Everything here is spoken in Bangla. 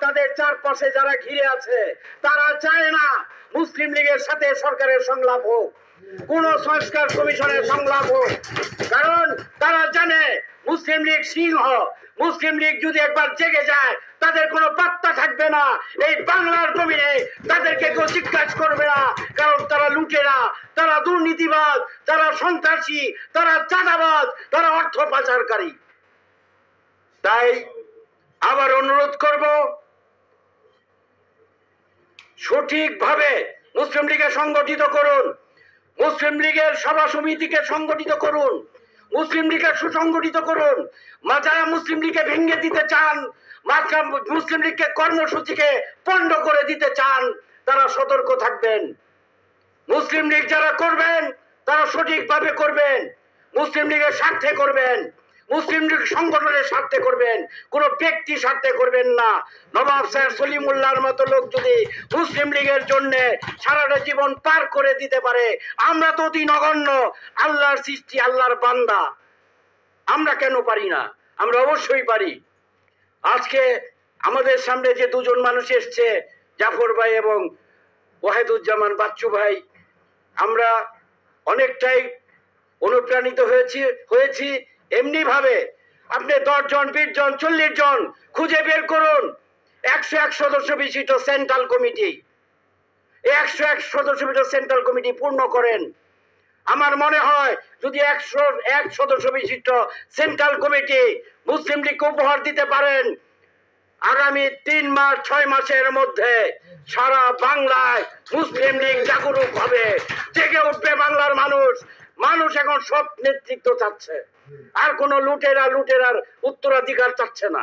তাদের চারপাশে যারা ঘিরে আছে তারা চায় না মুসলিম লীগের সাথে সরকারের সংলাপ হোক, কোন সংস্কার কমিশনের সংলাপ হোক। কারণ তারা জানে মুসলিম লীগ সিংহ, মুসলিম লীগ যদি একবার জেগে যায় তাদের কোনো পাত্তা থাকবে না। এই বাংলার জমিনে তাদেরকে কেউ জিজ্ঞাসা করবে না, কারণ তারা লুটেরা, তারা দুর্নীতিবাদ, তারা সন্ত্রাসী, তারা চাঁদাবাজ, তারা অর্থ পাচারকারী। তাই আবার অনুরোধ করব, সঠিকভাবে মুসলিম লীগকে সংগঠিত করুন, মুসলিম লীগের সভা সমিতিকে সংগঠিত করুন, মুসলিম লীগকে সুসংগঠিত করুন। যারা মুসলিম লীগকে ভেঙে দিতে চান, মুসলিম লীগকে কর্মসূচিকে পণ্ড করে দিতে চান, তারা সতর্ক থাকবেন। মুসলিম লীগ যারা করবেন তারা সঠিকভাবে করবেন, মুসলিম লীগের স্বার্থে করবেন, মুসলিম লীগ সংগঠনের স্বার্থে করবেন, কোন ব্যক্তি স্বার্থে করবেন না। নবাব স্যার সলিমুল্লাহর মতো লোক যদি মুসলিম লীগের জন্য সারাটা জীবন পার করে দিতে পারে, আমরা তো অতি নগণ্য, আল্লাহর সৃষ্টি, আল্লাহর বান্দা, আমরা কেন পারি না? আমরা অবশ্যই পারি। আজকে আমাদের সামনে যে দুজন মানুষ এসছে, জাফর ভাই এবং ওয়াহিদুজ্জামান বাচ্চু ভাই, আমরা অনেকটাই অনুপ্রাণিত হয়েছি। এমনি ভাবে আপনি 10 জন, 20 জন, 40 জন খুঁজে বের করুন 101 সদস্য বিশিষ্ট সেন্ট্রাল কমিটি, 101 সদস্য বিশিষ্ট সেন্ট্রাল কমিটি পূর্ণ করেন। আমার মনে হয় যদি 101 সদস্য বিশিষ্ট সেন্ট্রাল কমিটি মুসলিম লীগকে উপহার দিতে পারেন, আগামী 3 মাস 6 মাসের মধ্যে সারা বাংলায় মুসলিম লীগ জাগরুক হবে, জেগে উঠবে বাংলার মানুষ। মানুষ এখন সৎ নেতৃত্ব চাচ্ছে, আর কোন লুটেরার উত্তরাধিকার চাচ্ছে না।